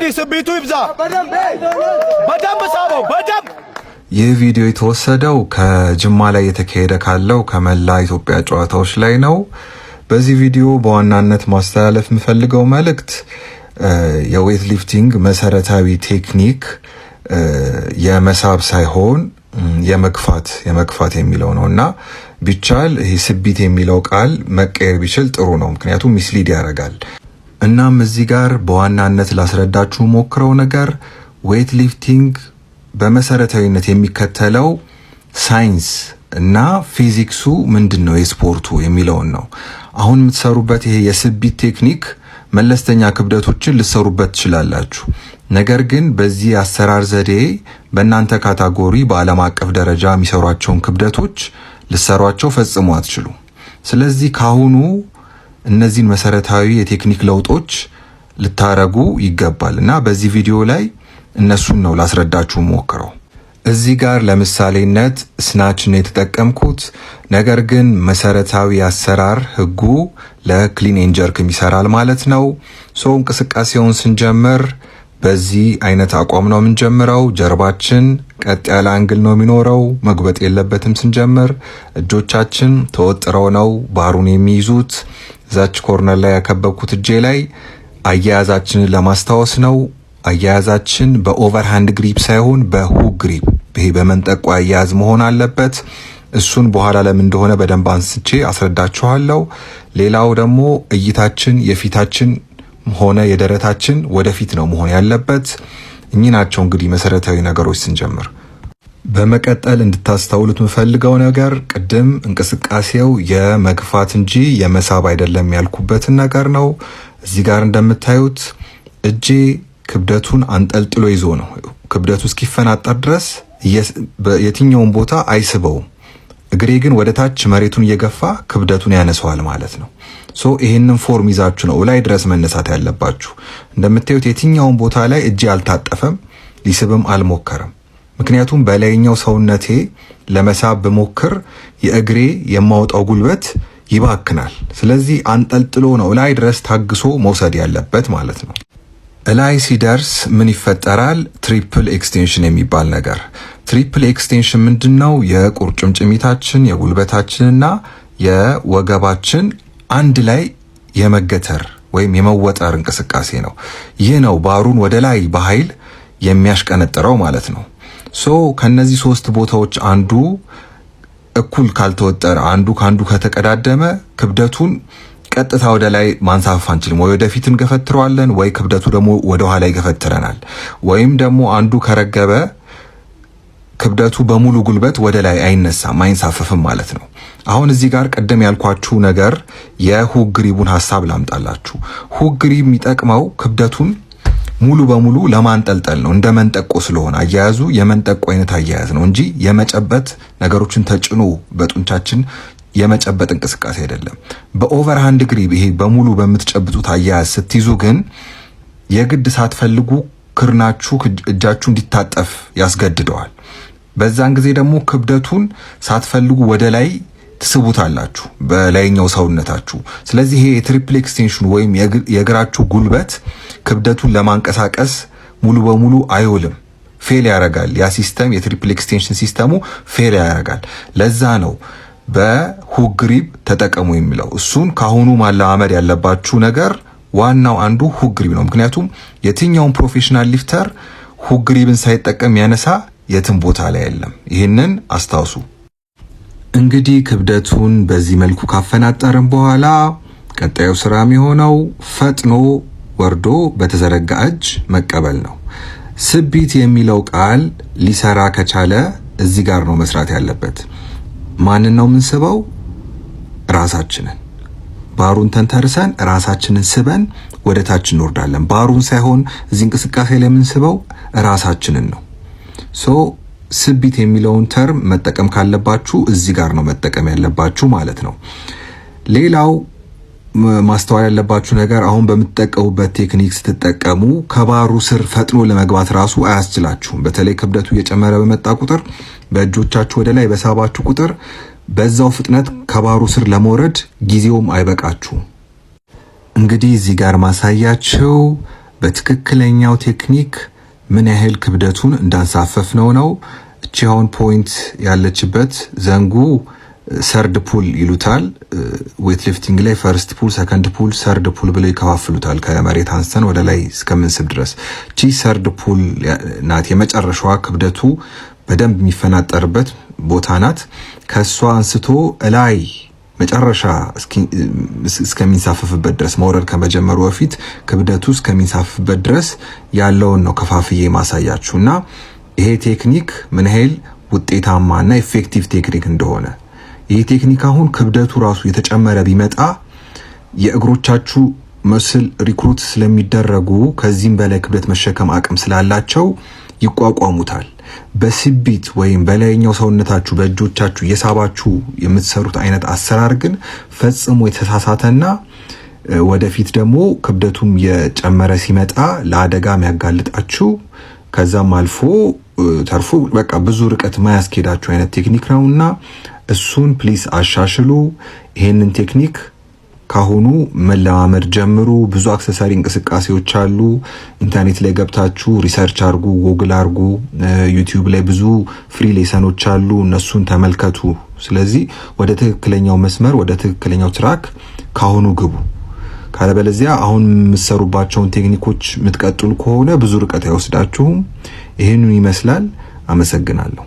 እንግዲህ ስቢቱ ይብዛ። በደንብ ሳበው በደንብ። ይህ ቪዲዮ የተወሰደው ከጅማ ላይ የተካሄደ ካለው ከመላ ኢትዮጵያ ጨዋታዎች ላይ ነው። በዚህ ቪዲዮ በዋናነት ማስተላለፍ የምፈልገው መልእክት የዌት ሊፍቲንግ መሰረታዊ ቴክኒክ የመሳብ ሳይሆን የመግፋት የሚለው ነውና ቢቻል ይሄ ስቢት የሚለው ቃል መቀየር ቢችል ጥሩ ነው፣ ምክንያቱም ሚስሊድ ያደርጋል። እናም እዚህ ጋር በዋናነት ላስረዳችሁ ሞክረው ነገር ዌት ሊፍቲንግ በመሰረታዊነት የሚከተለው ሳይንስ እና ፊዚክሱ ምንድነው የስፖርቱ የሚለውን ነው። አሁን የምትሰሩበት ይሄ የስቢት ቴክኒክ መለስተኛ ክብደቶችን ልትሰሩበት ትችላላችሁ። ነገር ግን በዚህ አሰራር ዘዴ በእናንተ ካታጎሪ በዓለም አቀፍ ደረጃ የሚሰሯቸውን ክብደቶች ልትሰሯቸው ፈጽሞ አትችሉም። ስለዚህ ካሁኑ እነዚህን መሰረታዊ የቴክኒክ ለውጦች ልታረጉ ይገባል እና በዚህ ቪዲዮ ላይ እነሱን ነው ላስረዳችሁ ሞክረው። እዚህ ጋር ለምሳሌነት ስናች ነው የተጠቀምኩት። ነገር ግን መሰረታዊ አሰራር ህጉ ለክሊን ኤንድ ጀርክ ይሰራል ማለት ነው። እንቅስቃሴውን ስንጀምር በዚህ አይነት አቋም ነው የምንጀምረው። ጀርባችን ቀጥ ያለ አንግል ነው የሚኖረው፣ መጉበጥ የለበትም። ስንጀምር እጆቻችን ተወጥረው ነው ባሩን የሚይዙት። እዛች ኮርነር ላይ ያከበብኩት እጄ ላይ አያያዛችንን ለማስታወስ ነው። አያያዛችን በኦቨርሃንድ ግሪፕ ሳይሆን በሁክ ግሪፕ፣ ይሄ በመንጠቆ አያያዝ መሆን አለበት። እሱን በኋላ ለምን እንደሆነ በደንብ አንስቼ አስረዳችኋለሁ። ሌላው ደግሞ እይታችን የፊታችን ሆነ የደረታችን ወደፊት ነው መሆን ያለበት። እኚህ ናቸው እንግዲህ መሰረታዊ ነገሮች ስንጀምር። በመቀጠል እንድታስተውሉት የምፈልገው ነገር ቅድም እንቅስቃሴው የመግፋት እንጂ የመሳብ አይደለም ያልኩበትን ነገር ነው። እዚህ ጋር እንደምታዩት እጄ ክብደቱን አንጠልጥሎ ይዞ ነው። ክብደቱ እስኪፈናጠር ድረስ የትኛውን ቦታ አይስበውም። እግሬ ግን ወደ ታች መሬቱን እየገፋ ክብደቱን ያነሰዋል ማለት ነው። ይሄንን ፎርም ይዛችሁ ነው ላይ ድረስ መነሳት ያለባችሁ። እንደምታዩት የትኛውን ቦታ ላይ እጄ አልታጠፈም፣ ሊስብም አልሞከረም። ምክንያቱም በላይኛው ሰውነቴ ለመሳብ ብሞክር የእግሬ የማውጣው ጉልበት ይባክናል። ስለዚህ አንጠልጥሎ ነው ላይ ድረስ ታግሶ መውሰድ ያለበት ማለት ነው። ላይ ሲደርስ ምን ይፈጠራል? ትሪፕል ኤክስቴንሽን የሚባል ነገር። ትሪፕል ኤክስቴንሽን ምንድነው? የቁርጭምጭሚታችን የጉልበታችንና የወገባችን አንድ ላይ የመገተር ወይም የመወጠር እንቅስቃሴ ነው። ይህ ነው ባሩን ወደ ላይ በኃይል የሚያሽቀነጥረው ማለት ነው። ከነዚህ ሶስት ቦታዎች አንዱ እኩል ካልተወጠረ፣ አንዱ ካንዱ ከተቀዳደመ ክብደቱን ቀጥታ ወደ ላይ ማንሳፈፍ አንችልም። ወይ ወደፊት እንገፈትረዋለን፣ ወይ ክብደቱ ደግሞ ወደ ኋላ ይገፈትረናል። ወይም ደግሞ አንዱ ከረገበ ክብደቱ በሙሉ ጉልበት ወደ ላይ አይነሳም፣ አይንሳፈፍም ማለት ነው። አሁን እዚህ ጋር ቀደም ያልኳችሁ ነገር የሁክ ግሪቡን ሐሳብ ላምጣላችሁ። ሁክ ግሪብ የሚጠቅመው ክብደቱን ሙሉ በሙሉ ለማንጠልጠል ነው። እንደ መንጠቆ ስለሆነ አያያዙ የመንጠቆ አይነት አያያዝ ነው እንጂ የመጨበጥ ነገሮችን ተጭኖ በጡንቻችን የመጨበጥ እንቅስቃሴ አይደለም። በኦቨርሃንድ ግሪብ ይሄ በሙሉ በምትጨብጡት አያያዝ ስትይዙ ግን የግድ ሳትፈልጉ ክርናችሁ እጃችሁ እንዲታጠፍ ያስገድደዋል። በዛን ጊዜ ደግሞ ክብደቱን ሳትፈልጉ ወደ ላይ ትስቡታላችሁ በላይኛው ሰውነታችሁ። ስለዚህ ይሄ የትሪፕል ኤክስቴንሽን ወይም የእግራችሁ ጉልበት ክብደቱን ለማንቀሳቀስ ሙሉ በሙሉ አይውልም፣ ፌል ያደርጋል። ያ ሲስተም የትሪፕል ኤክስቴንሽን ሲስተሙ ፌል ያደርጋል። ለዛ ነው በሁክ ግሪብ ተጠቀሙ የሚለው። እሱን ካሁኑ ማለማመድ ያለባችሁ ነገር ዋናው አንዱ ሁክ ግሪብ ነው። ምክንያቱም የትኛውን ፕሮፌሽናል ሊፍተር ሁክ ግሪብን ሳይጠቀም ያነሳ የትም ቦታ ላይ የለም። ይህንን አስታውሱ። እንግዲህ ክብደቱን በዚህ መልኩ ካፈናጠርን በኋላ ቀጣዩ ስራ የሚሆነው ፈጥኖ ወርዶ በተዘረጋ እጅ መቀበል ነው። ስቢት የሚለው ቃል ሊሰራ ከቻለ እዚህ ጋር ነው መስራት ያለበት። ማንን ነው የምንስበው? ራሳችንን። ባሩን ተንተርሰን ራሳችንን ስበን ወደ ታች እንወርዳለን። ባሩን ሳይሆን እዚህ እንቅስቃሴ ላይ የምንስበው ራሳችንን ነው። ስቢት የሚለውን ተርም መጠቀም ካለባችሁ እዚህ ጋር ነው መጠቀም ያለባችሁ ማለት ነው። ሌላው ማስተዋል ያለባችሁ ነገር አሁን በምትጠቀሙበት ቴክኒክ ስትጠቀሙ ከባሩ ስር ፈጥኖ ለመግባት ራሱ አያስችላችሁም። በተለይ ክብደቱ እየጨመረ በመጣ ቁጥር በእጆቻችሁ ወደ ላይ በሳባችሁ ቁጥር በዛው ፍጥነት ከባሩ ስር ለመውረድ ጊዜውም አይበቃችሁም። እንግዲህ እዚህ ጋር ማሳያችሁ በትክክለኛው ቴክኒክ ምን ያህል ክብደቱን እንዳንሳፈፍ ነው። እቺ አሁን ፖይንት ያለችበት ዘንጉ ሰርድ ፑል ይሉታል። ዌት ሊፍቲንግ ላይ ፈርስት ፑል፣ ሰከንድ ፑል፣ ሰርድ ፑል ብለው ይከፋፍሉታል። ከመሬት አንስተን ወደ ላይ እስከምንስብ ድረስ እቺ ሰርድ ፑል ናት የመጨረሻዋ ክብደቱ በደንብ የሚፈናጠርበት ቦታ ናት። ከሷ አንስቶ እላይ መጨረሻ እስከሚንሳፈፍበት ድረስ መውረድ ከመጀመሩ በፊት ክብደቱ እስከሚንሳፈፍበት ድረስ ያለውን ነው ከፋፍዬ ማሳያችሁና ይሄ ቴክኒክ ምን ያህል ውጤታማና ኢፌክቲቭ ቴክኒክ እንደሆነ ይሄ ቴክኒክ አሁን ክብደቱ ራሱ የተጨመረ ቢመጣ የእግሮቻችሁ መስል ሪክሩት ስለሚደረጉ ከዚህም በላይ ክብደት መሸከም አቅም ስላላቸው ይቋቋሙታል። በስቢት ወይም በላይኛው ሰውነታችሁ በእጆቻችሁ የሳባችሁ የምትሰሩት አይነት አሰራር ግን ፈጽሞ የተሳሳተና ወደፊት ደግሞ ክብደቱም የጨመረ ሲመጣ ለአደጋ የሚያጋልጣችሁ ከዛም አልፎ ተርፎ በቃ ብዙ ርቀት ማያስኬዳችሁ አይነት ቴክኒክ ነውና እሱን ፕሊስ አሻሽሉ። ይሄንን ቴክኒክ ካሁኑ መለማመድ ጀምሩ። ብዙ አክሰሰሪ እንቅስቃሴዎች አሉ። ኢንተርኔት ላይ ገብታችሁ ሪሰርች አርጉ፣ ጎግል አርጉ፣ ዩቲዩብ ላይ ብዙ ፍሪ ሌሰኖች አሉ። እነሱን ተመልከቱ። ስለዚህ ወደ ትክክለኛው መስመር ወደ ትክክለኛው ትራክ ካሁኑ ግቡ። ካለበለዚያ አሁን የምትሰሩባቸውን ቴክኒኮች የምትቀጥሉ ከሆነ ብዙ ርቀት አይወስዳችሁም። ይሄንን ይመስላል። አመሰግናለሁ።